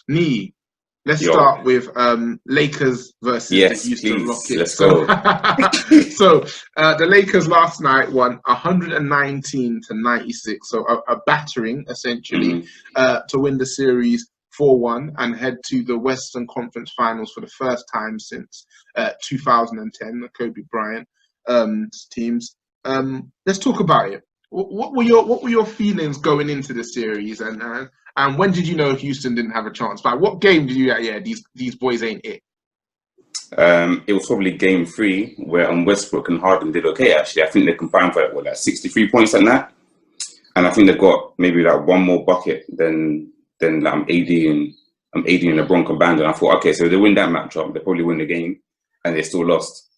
Niyi, let's Yo, start with Lakers versus the yes, Houston please, Rockets. let's So, go. the Lakers last night won 119 to 96, so a battering essentially Mhm. to win the series 4-1 and head to the Western Conference Finals for the first time since 2010, the Kobe Bryant teams. Let's talk about it. What were your feelings going into the series, and when did you know Houston didn't have a chance? Like, what game did you? Yeah, these boys ain't it. It was probably game three where Westbrook and Harden did okay. Actually, I think they combined for like 63 points on that, and I think they got maybe like one more bucket than AD and AD and LeBron combined. And I thought, okay, so if they win that matchup, they probably win the game, and they still lost.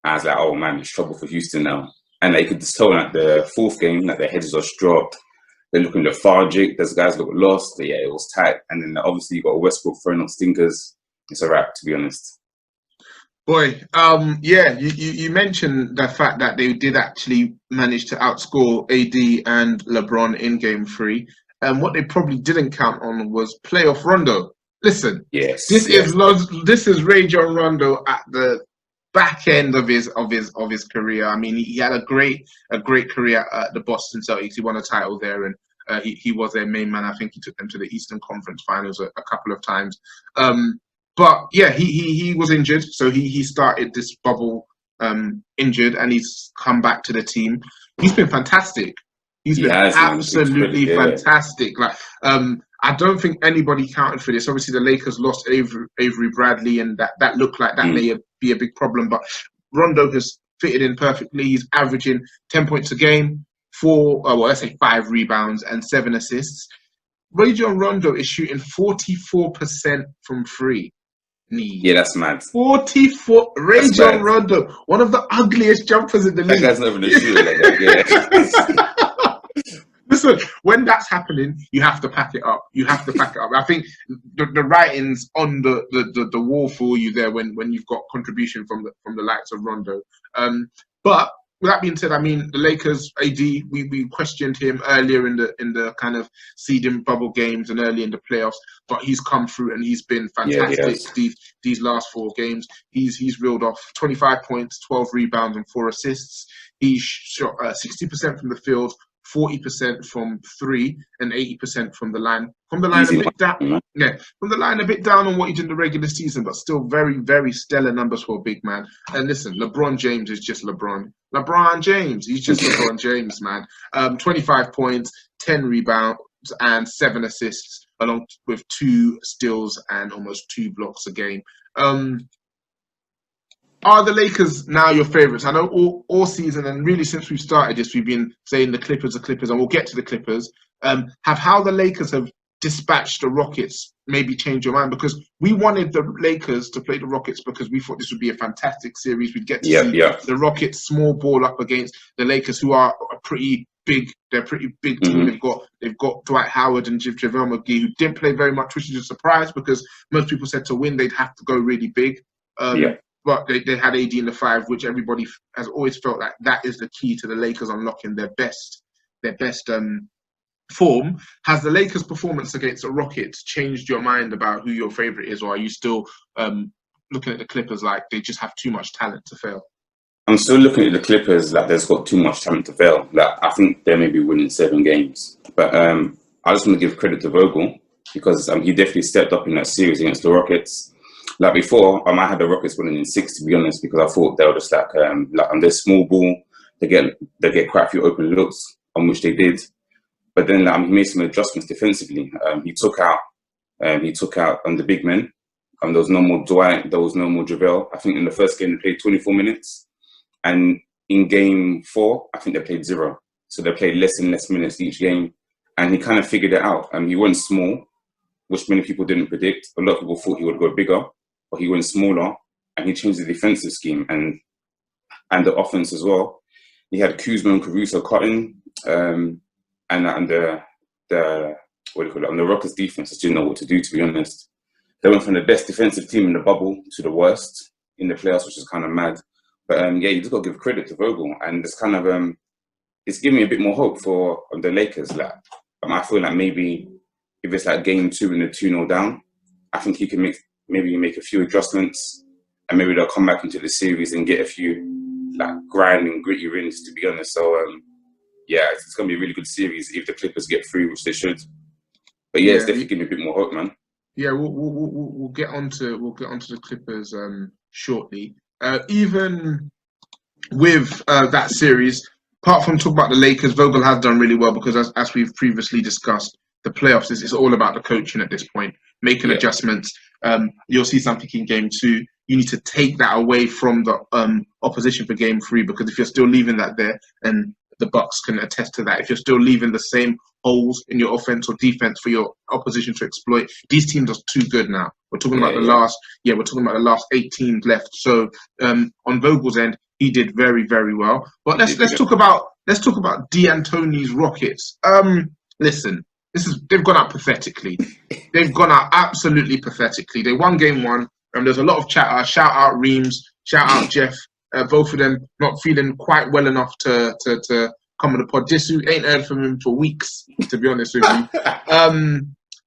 And I was like, oh man, it's trouble for Houston now. And like, you could just tell that the fourth game that their heads just dropped. They're looking lethargic. Those guys look lost. Yeah, it was tight. And then obviously you got Westbrook throwing up stinkers. It's a wrap, to be honest. Boy, yeah, you mentioned the fact that they did actually manage to outscore AD and LeBron in game three. And what they probably didn't count on was playoff Rondo. Listen, Yes, yes. This is Ray John Rondo at the back end of his career. I mean, he had a great career at the Boston Celtics. He won a title there, and he was their main man. I think he took them to the Eastern Conference Finals a couple of times. But yeah, he was injured, so he started this bubble injured, and he's come back to the team. He's been fantastic. He's He been has, man. Give credit, absolutely yeah. fantastic. Like, I don't think anybody counted for this. Obviously, the Lakers lost Avery Bradley, and that looked like that Mm. may be a big problem. But Rondo has fitted in perfectly. He's averaging 10 points a game, let's say 5 rebounds and 7 assists. Rajon Rondo is shooting 44% from free. Yeah, Knee. that's mad. 44. That's Rajon bad. Rondo, one of the ugliest jumpers in the That league. guy's not even a shooter like that, yeah. Listen, when that's happening, you have to pack it up. You have to pack it up. I think the writing's on the wall for you there when you've got contribution from the likes of Rondo. But with that being said, I mean the Lakers AD, we questioned him earlier in the kind of seeding bubble games and early in the playoffs, but he's come through and he's been Yeah, he fantastic has. these last 4 games. He's reeled off 25 points, 12 rebounds, and 4 assists. He shot 60% from the field, 40% from three, and 80% from the line. From the line a Easy bit down. money, man. Yeah, from the line a bit down on what he did in the regular season, but still very, very stellar numbers for a big man. And listen, LeBron James is just LeBron. LeBron James, he's just LeBron James, man. 25 points, 10 rebounds, and 7 assists, along with 2 steals and almost 2 blocks a game. Are the Lakers now your favorites? I know all season and really since we've started this, we've been saying the Clippers are Clippers, and we'll get to the Clippers. Have how the Lakers have dispatched the Rockets maybe change your mind? Because we wanted the Lakers to play the Rockets because we thought this would be a fantastic series. We'd get to Yep, see yep. the Rockets small ball up against the Lakers, who are a pretty big. They're a pretty big team. Hmm. They've got Dwight Howard and JaVale McGee, who didn't play very much, which is a surprise because most people said to win they'd have to go really big. Yep. But they had AD in the five, which everybody has always felt like that is the key to the Lakers unlocking their best form. Has the Lakers' performance against the Rockets changed your mind about who your favorite is, or are you still looking at the Clippers like they just have too much talent to fail? I'm still looking at the Clippers like there's got too much talent to fail. Like I think they may be winning 7 games. But I just want to give credit to Vogel because he definitely stepped up in that series against the Rockets. Like before, I had the Rockets winning in 6 to be honest, because I thought they were just like on their small ball, they get quite a few open looks, on which they did. But then he made some adjustments defensively. He took out on the big men. There was no more Dwight, there was no more JaVale. I think in the first game they played 24 minutes. And in game 4, I think they played 0. So they played less and less minutes each game. And he kind of figured it out. He went small, which many people didn't predict. A lot of people thought he would go bigger, but he went smaller. And he changed the defensive scheme and the offense as well. He had Kuzma and Caruso cutting. And the what do you call it? On the Rockets defense, just didn't know what to do, to be honest. They went from the best defensive team in the bubble to the worst in the playoffs, which is kind of mad. But yeah, you just got to give credit to Vogel, and it's kind of it's giving me a bit more hope for the Lakers. Like I feel like maybe if it's like game 2 and they're 2-0 down, I think he can make a few adjustments, and maybe they'll come back into the series and get a few like grinding, gritty wins. To be honest, so yeah, it's gonna be a really good series if the Clippers get through, which they should. But yeah, it's definitely giving me a bit more hope, man. Yeah, we'll get onto the Clippers shortly. Even with that series, apart from talking about the Lakers, Vogel has done really well because as we've previously discussed, the playoffs is all about the coaching at this point, making adjustments. You'll see something in game 2. You need to take that away from the opposition for game 3, because if you're still leaving that there, and the Bucks can attest to that, if you're still leaving the same holes in your offense or defense for your opposition to exploit, these teams are too good now. We're talking about the last 8 teams left. So on Vogel's end, he did very, very well. But let's talk about D'Antoni's Rockets. Listen, they've gone out pathetically. They've gone out absolutely pathetically. They won game 1, and there's a lot of chatter. Shout out Reams, shout out Jeff. Both of them not feeling quite well enough to come on the pod. Dissu, ain't heard from him for weeks, to be honest with you.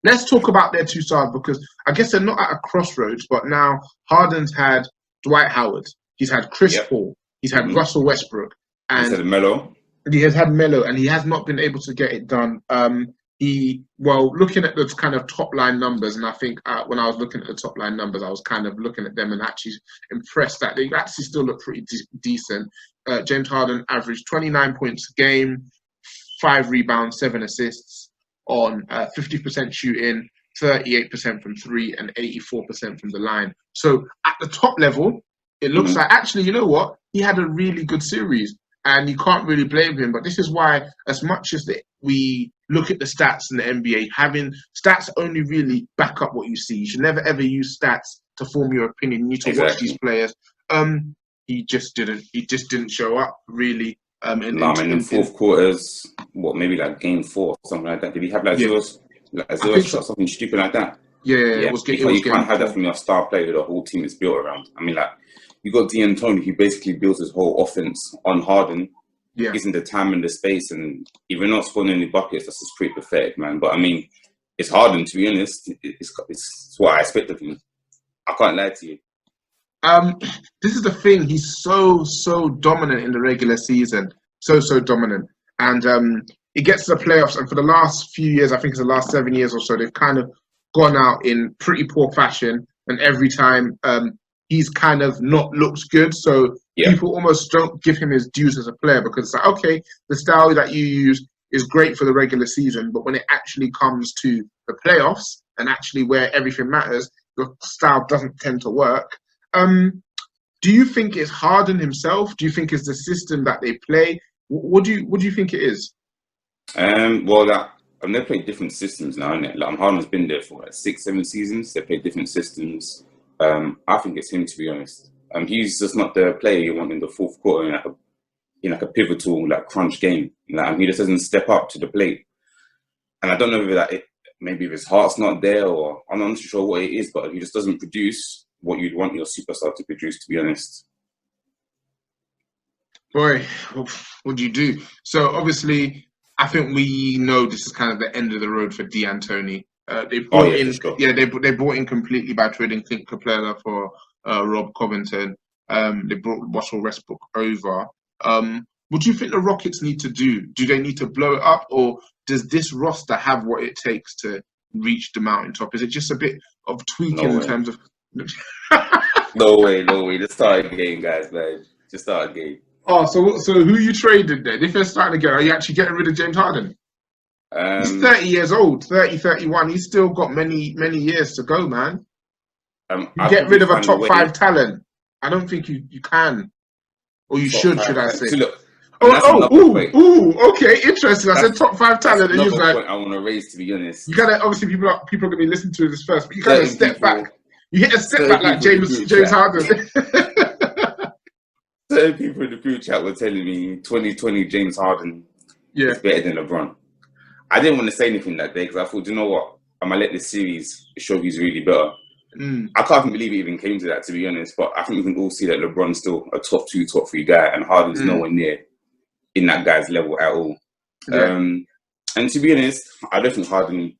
Let's talk about their 2 stars, because I guess they're not at a crossroads, but now Harden's had Dwight Howard. He's had Chris Paul. He's had Russell Westbrook. And he's had Melo. He has had Melo, and he has not been able to get it done. Looking at the kind of top line numbers, and I think when I was looking at the top line numbers, I was kind of looking at them and actually impressed that they actually still look pretty decent. James Harden averaged 29 points a game, 5 rebounds, 7 assists on 50% shooting, 38% from 3, and 84% from the line. So at the top level, it looks like, actually, you know what? He had a really good series, and you can't really blame him. But this is why, as much as we look at the stats in the NBA, having stats only really back up what you see. You should never, ever use stats to form your opinion. You need to watch these players. He just didn't show up, really. In fourth quarters, maybe like game 4 or something like that. Did he have zero shots, something stupid like that? Yeah. You can't have that from your star player the whole team is built around. I mean, like, you got D'Antoni, who basically builds his whole offense on Harden. Yeah. Gives him the time and the space, and if you're not scoring any buckets, that's just pretty pathetic, man. But I mean, it's Harden, to be honest. It's what I expect of him. I can't lie to you. This is the thing. He's so dominant in the regular season. So dominant. And it gets to the playoffs, and for the last few years, I think it's the last 7 years or so, they've kind of gone out in pretty poor fashion. And every time he's kind of not looked good. So people almost don't give him his dues as a player, because it's like, okay, the style that you use is great for the regular season, but when it actually comes to the playoffs and actually where everything matters, your style doesn't tend to work. Do you think it's Harden himself? Do you think it's the system that they play? What do you think it is? They've played different systems now, isn't it? Like, Harden's been there for 6-7 seasons. They played different systems. I think it's him, to be honest. He's just not the player you want in the fourth quarter in a pivotal crunch game. He just doesn't step up to the plate. And I don't know whether maybe if his heart's not there, or I'm not sure what it is, but he just doesn't produce what you'd want your superstar to produce, to be honest. Boy, what do you do? So obviously, I think we know this is kind of the end of the road for D'Antoni. They brought they brought in completely by trading Clint Capella for Rob Covington. They brought Russell Westbrook over. What do you think the Rockets need to do? Do they need to blow it up, or does this roster have what it takes to reach the mountaintop? Is it just a bit of tweaking in terms of? No way. Just start a game, guys, man. Just start a game. Oh, so who you traded then? If they're starting again, are you actually getting rid of James Harden? He's 30 years old, 30, 31. He's still got many years to go, man. You get rid of a top 5 talent. I don't think you can. Or you should I say. So look, okay, interesting. I said top 5 talent, and you're like, I want to raise, to be honest. You gotta, obviously people are going to be listening to this first, but you gotta step back. You hit a step back like James Harden. Certain people in the group chat were telling me 2020 James Harden is better than LeBron. I didn't want to say anything that day because I thought, you know what? I'm going to let this series show he's really better. I can't even believe it even came to that, to be honest. But I think we can all see that LeBron's still a top 2, top 3 guy, and Harden's nowhere near in that guy's level at all. And to be honest, I don't think Harden...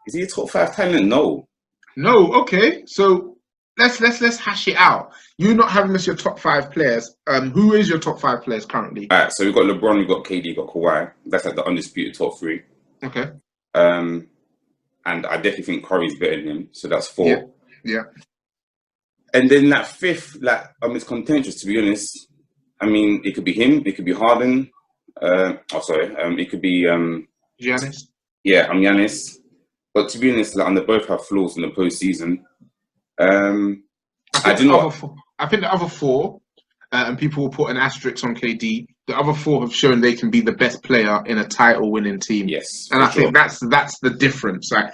Is he a top 5 talent? No. No, okay. So let's hash it out. You not having as your top five players. Who is your top five players currently? All right, so we've got LeBron, we've got KD, we've got Kawhi. That's like the undisputed top three. Okay. Um, and I definitely think Curry's better than him. So that's Yeah. four. Yeah. And then that fifth, like, it's contentious, to be honest. I mean, it could be him, it could be Harden. It could be Giannis. Yeah, I'm Giannis. But to be honest, like, and they both have flaws in the postseason. I do not. I think the other four, and people will put an asterisk on KD. The other four have shown they can be the best player in a title-winning team. Yes, and I think that's the difference. Like,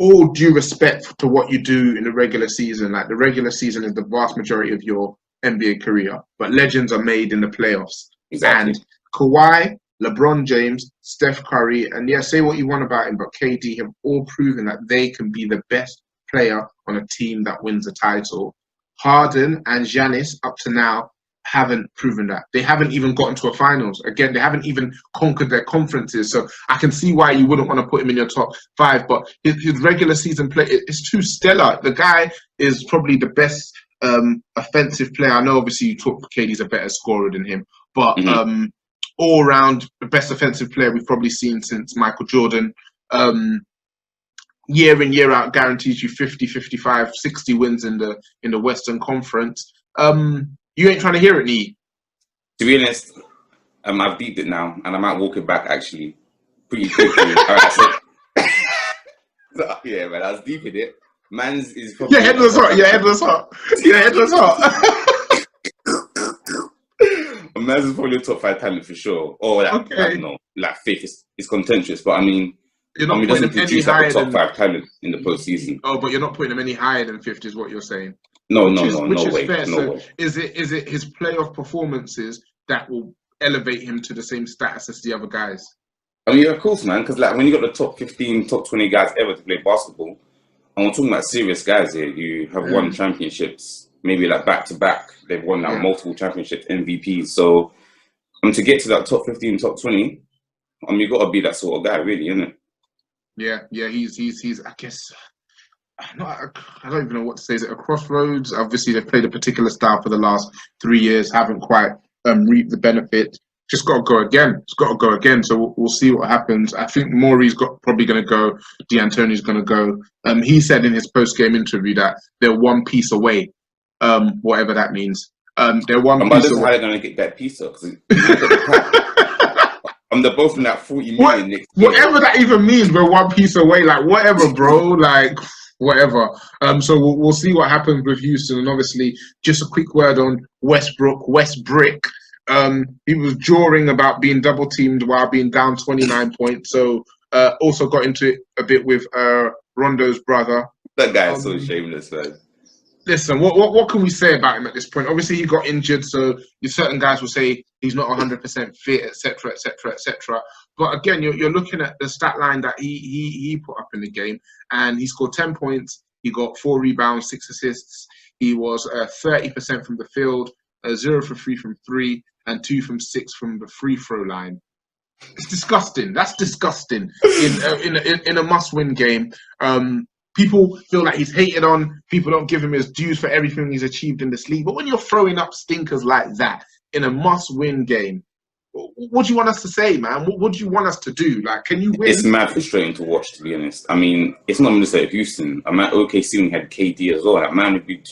all due respect to what you do in the regular season. Like, the regular season is the vast majority of your NBA career, but legends are made in the playoffs. Exactly. And Kawhi, LeBron James, Steph Curry, and yeah, say what you want about him, but KD have all proven that they can be the best player on a team that wins a title. Harden and Giannis, up to now, haven't proven that. They haven't even gotten to a finals. Again, they haven't even conquered their conferences. So I can see why you wouldn't want to put him in your top five, but his regular season play is too stellar. The guy is probably the best offensive player. I know obviously you talk KD's a better scorer than him, but all around the best offensive player we've probably seen since Michael Jordan. Year in, year out, guarantees you 50, 55, 60 wins in the Western Conference. You ain't trying to hear it, Niyi. To be honest, I've deeped it now, and I might walk it back actually pretty quickly. All right, so yeah, man, I was deep in it. Man's is probably your head was hot. Your head was hot. Your head was hot. Man's is probably a top five talent for sure. Or like, Okay. I don't know, like fifth is contentious, but I mean, You're not doesn't putting him any produce like a higher top than five talent in the postseason. Oh, but you're not putting him any higher than 50, is what you're saying. No Which way. fair. No So way. is it his playoff performances that will elevate him to the same status as the other guys? I mean, of course, man, because like when you got the top 15, top 20 guys ever to play basketball, and we're talking about serious guys here, you have won championships, maybe like back to back. They've won like multiple championships, MVPs. So to get to that top 15, top 20, you got to be that sort of guy, really, isn't it? Yeah. He's. I guess. I don't even know what to say. Is it a crossroads? Obviously, they've played a particular style for the last 3 years, haven't quite reaped the benefit. Just got to go again. It's got to go again. So we'll see what happens. I think Maury's probably going to go. D'Antoni's going to go. He said in his post-game interview that they're one piece away, whatever that means. They're one piece away. How they're going to get that piece up? They're both in that 40 million next year. Whatever that even means, we're one piece away. Like, whatever, bro. Like, whatever. So we'll see what happens with Houston. And obviously, just a quick word on Westbrook. He was jawing about being double teamed while being down 29 points. So also got into it a bit with Rondo's brother. That guy is so shameless, man. Listen, what can we say about him at this point? Obviously, he got injured, so certain guys will say he's not 100% fit, etc., etc., etc. But again, you're looking at the stat line that he put up in the game, and he scored 10 points. He got 4 rebounds, 6 assists. He was 30% from the field, 0 for 3 from 3, and 2 from 6 from the free throw line. It's disgusting. That's disgusting in a must-win game. People feel like he's hated on. People don't give him his dues for everything he's achieved in this league. But when you're throwing up stinkers like that in a must-win game, what do you want us to say, man? What do you want us to do? Like, can you win? It's mad frustrating to watch, to be honest. I mean, it's not just at Houston. I mean, OKC had KD as well. That man would be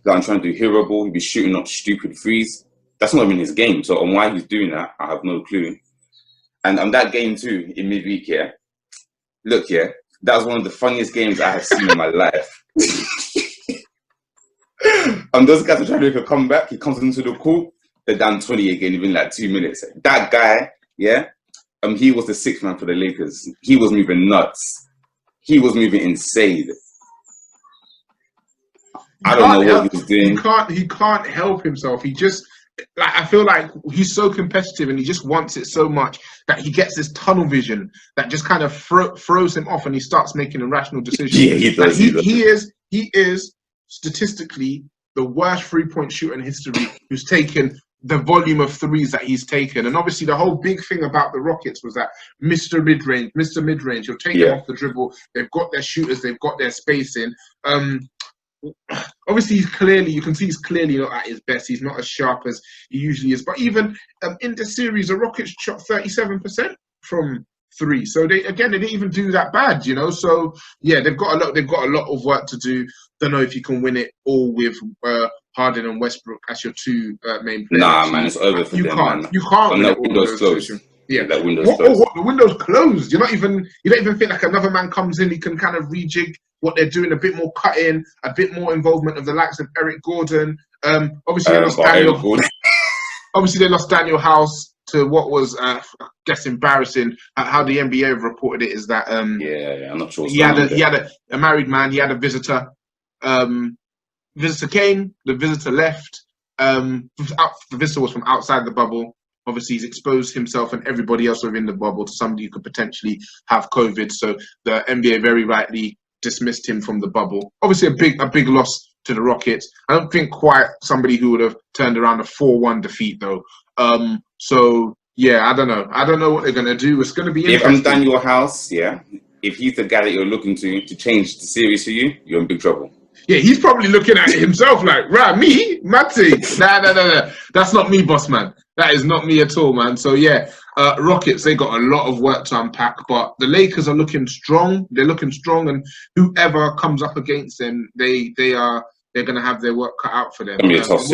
like, trying to do hero ball. He'd be shooting up stupid threes. That's not even his game. So on why he's doing that, I have no clue. And on that game too, in midweek, look, that was one of the funniest games I have seen in my life. And those guys are trying to make a comeback. He comes into the court. They're down 20 again within like 2 minutes. That guy, he was the sixth man for the Lakers. He was moving nuts. He was moving insane. I don't know what he was doing. He can't help himself. He just, like, I feel like he's so competitive and he just wants it so much that he gets this tunnel vision that just kind of throws him off and he starts making irrational decisions. Yeah, he does. He is statistically the worst 3-point shooter in history who's taken the volume of threes that he's taken. And obviously the whole big thing about the Rockets was that Mr. Mid-range, he'll take them off the dribble. They've got their shooters, they've got their spacing. Obviously you can see he's clearly not at his best. He's not as sharp as he usually is. But even in the series, the Rockets shot 37% from three. So they didn't even do that bad, you know. So yeah, they've got a lot of work to do. Don't know if you can win it all with Harden and Westbrook as your two main players. Nah, man, it's over for them, man. You can't win it all window's closed. Yeah, that window's closed. What? The window's closed. You don't even think like another man comes in, he can kind of rejig what they're doing, a bit more cutting, a bit more involvement of the likes of Eric Gordon. Obviously they lost Daniel. Obviously they lost Daniel House to what was, I guess, embarrassing. How the NBA have reported it is that I'm not sure. He had a married man. He had a visitor. Visitor came. The visitor left. The visitor was from outside the bubble. Obviously, he's exposed himself and everybody else within the bubble to somebody who could potentially have COVID. So the NBA very rightly dismissed him from the bubble. Obviously, a big loss to the Rockets. I don't think quite somebody who would have turned around a 4-1 defeat though. So yeah, I don't know. I don't know what they're gonna do. It's gonna be interesting. If I'm Daniel House, if he's the guy that you're looking to change the series for you, you're in big trouble. Yeah, he's probably looking at it himself like, right, me, Matty. Nah. That's not me, boss man. That is not me at all, man. So yeah, Rockets, they got a lot of work to unpack, but the Lakers are looking strong. They're looking strong, and whoever comes up against them, they're gonna have their work cut out for them.